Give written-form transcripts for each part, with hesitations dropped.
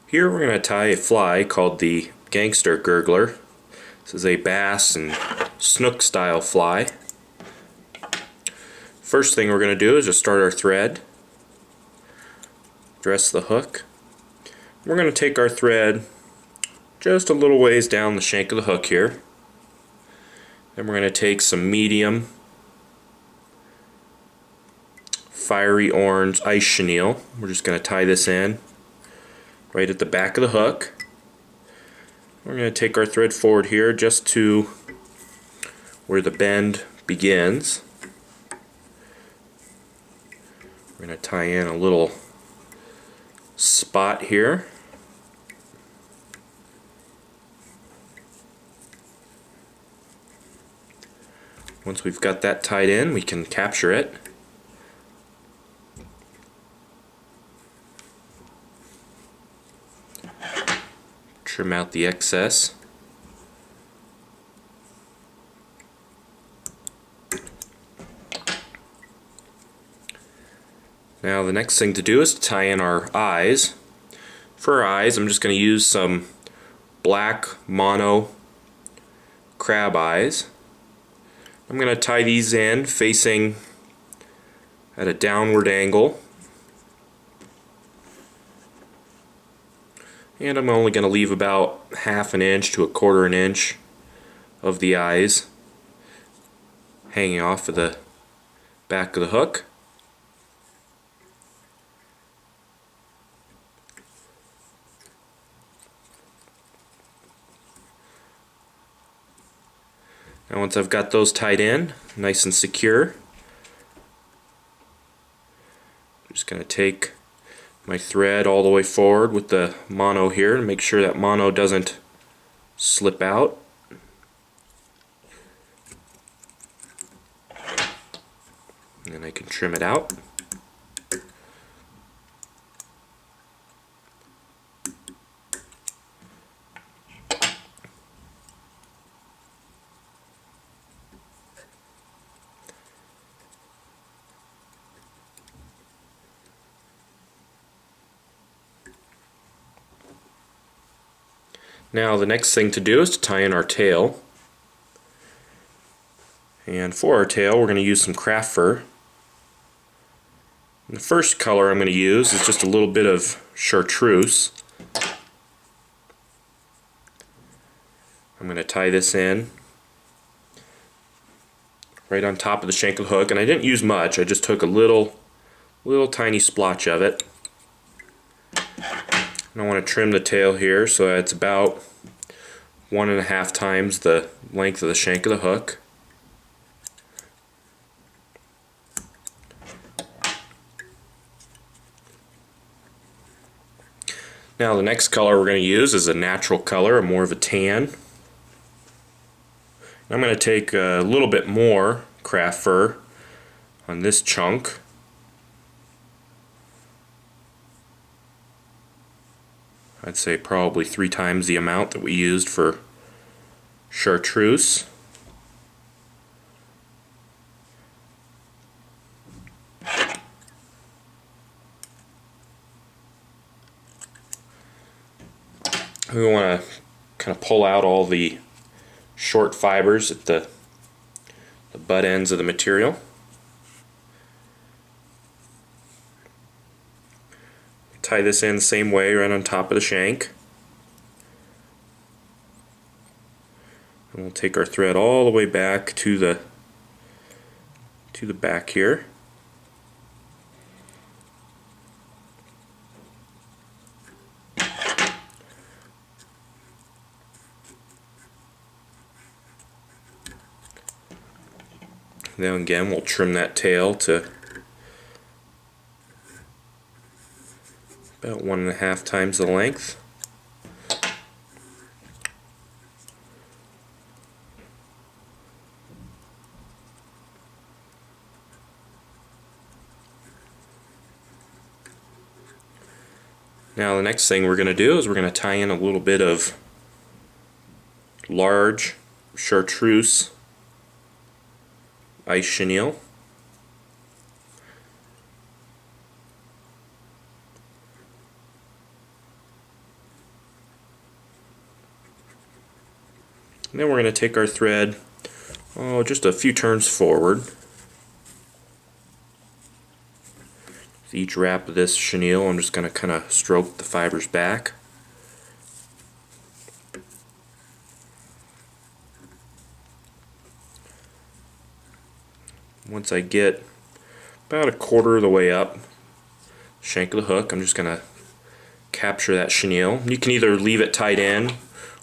Here we're going to tie a fly called the Gangster Gurgler. This is a bass and snook style fly. First thing we're going to do is just start our thread, dress the hook. We're going to take our thread just a little ways down the shank of the hook here. Then we're going to take some medium fiery orange ice chenille. We're just going to tie this in right at the back of the hook. We're going to take our thread forward here just to where the bend begins. We're going to tie in a little spot here. Once we've got that tied in, we can capture it. Trim out the excess. Now the next thing to do is to tie in our eyes. For our eyes, I'm just going to use some black mono crab eyes. I'm going to tie these in facing at a downward angle. And I'm only going to leave about half an inch to a quarter an inch of the eyes hanging off of the back of the hook. Now once I've got those tied in, nice and secure, I'm just going to take my thread all the way forward with the mono here and make sure that mono doesn't slip out. And then I can trim it out. Now the next thing to do is to tie in our tail. And for our tail we're going to use some craft fur. And the first color I'm going to use is just a little bit of Chartreuse. I'm going to tie this in right on top of the shank of the hook, and I didn't use much, I just took a little tiny splotch of it. I want to trim the tail here so that it's about 1.5 times the length of the shank of the hook. Now the next color we're going to use is a natural color, more of a tan. I'm going to take a little bit more craft fur on this chunk. I'd say probably 3 times the amount that we used for Chartreuse. We want to kind of pull out all the short fibers at the butt ends of the material. Tie this in the same way right on top of the shank. And we'll take our thread all the way back to the back here. Then again we'll trim that tail to about 1.5 times the length. Now the next thing we're going to do is we're going to tie in a little bit of large Chartreuse ice chenille. And then we're going to take our thread just a few turns forward. With each wrap of this chenille, I'm just going to kind of stroke the fibers back. Once I get about a quarter of the way up, shank of the hook, I'm just going to capture that chenille. You can either leave it tied in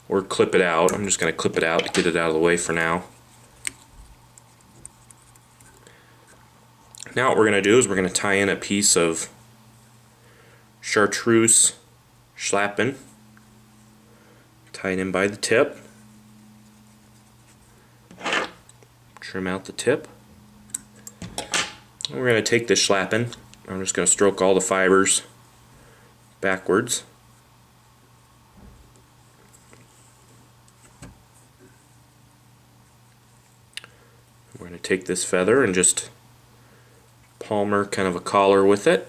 or clip it out. I'm just going to clip it out to get it out of the way for now. Now what we're going to do is we're going to tie in a piece of Chartreuse Schlappen, tie it in by the tip, trim out the tip. And we're going to take this Schlappen, I'm just going to stroke all the fibers backwards. We're going to take this feather and just palmer kind of a collar with it.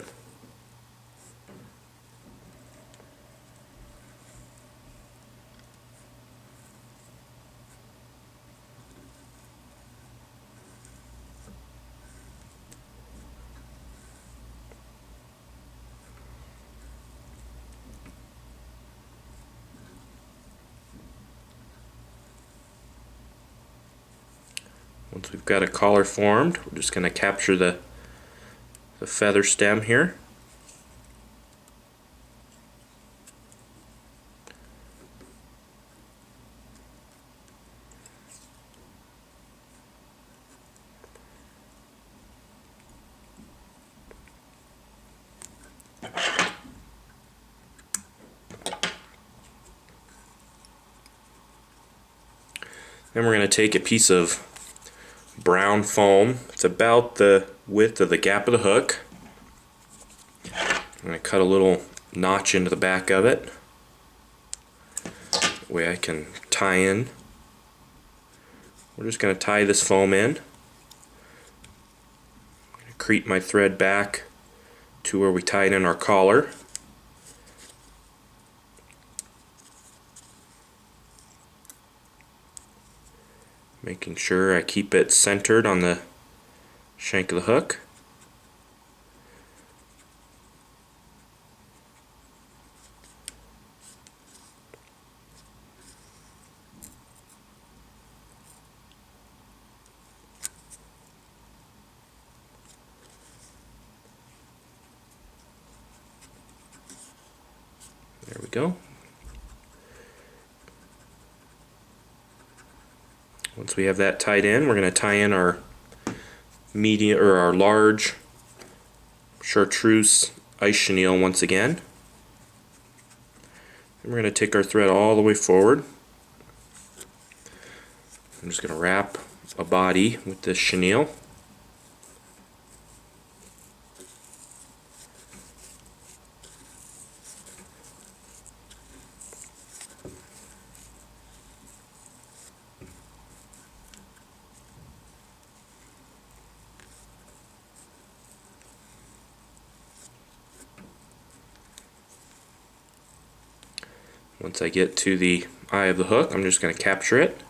Once we've got a collar formed, we're just going to capture the feather stem here. Then we're going to take a piece of brown foam. It's about the width of the gap of the hook. I'm going to cut a little notch into the back of it. That way I can tie in. We're just going to tie this foam in. I'm going to creep my thread back to where we tied in our collar. Making sure I keep it centered on the shank of the hook. There we go. Once we have that tied in, we're going to tie in our medium or our large Chartreuse ice chenille once again. And we're going to take our thread all the way forward. I'm just going to wrap a body with this chenille. Once I get to the eye of the hook, I'm just going to capture it.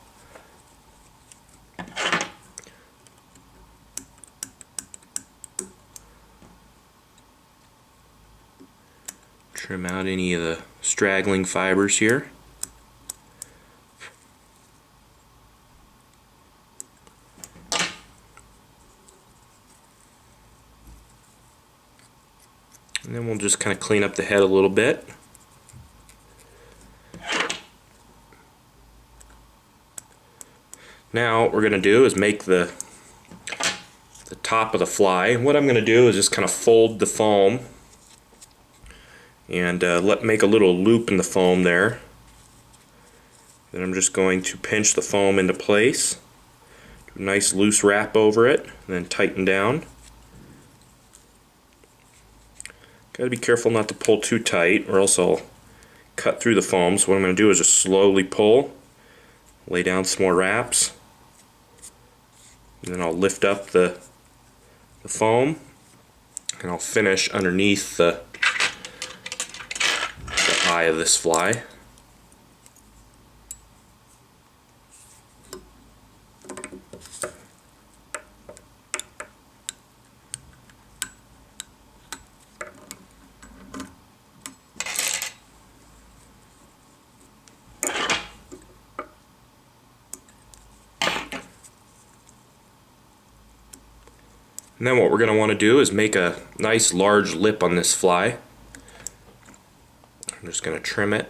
Trim out any of the straggling fibers here. And then we'll just kind of clean up the head a little bit. Now what we're going to do is make the top of the fly. What I'm going to do is just kind of fold the foam and make a little loop in the foam there. Then I'm just going to pinch the foam into place, do a nice loose wrap over it, and then tighten down. Got to be careful not to pull too tight or else I'll cut through the foam. So what I'm going to do is just slowly pull, lay down some more wraps, and then I'll lift up the foam and I'll finish underneath the eye of this fly. And then what we're going to want to do is make a nice large lip on this fly. I'm just going to trim it.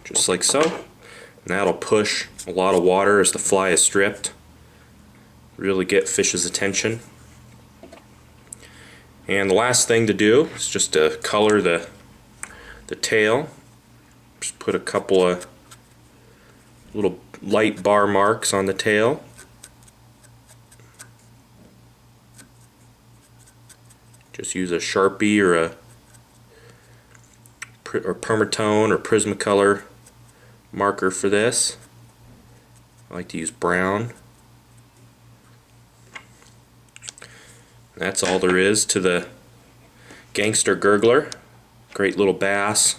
Just like so. And that'll push a lot of water as the fly is stripped. Really get fish's attention. And the last thing to do is just to color the tail. Just put a couple of little light bar marks on the tail. Just use a Sharpie or Permatone or Prismacolor marker for this. I like to use brown. That's all there is to the Gangster Gurgler. Great little bass,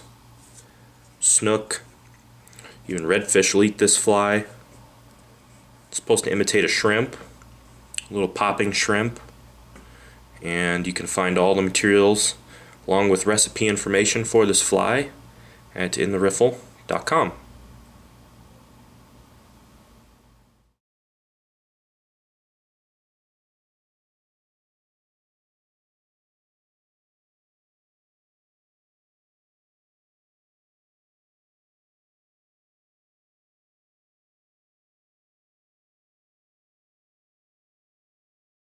snook, even redfish will eat this fly. It's supposed to imitate a shrimp, a little popping shrimp. And you can find all the materials along with recipe information for this fly at intheriffle.com.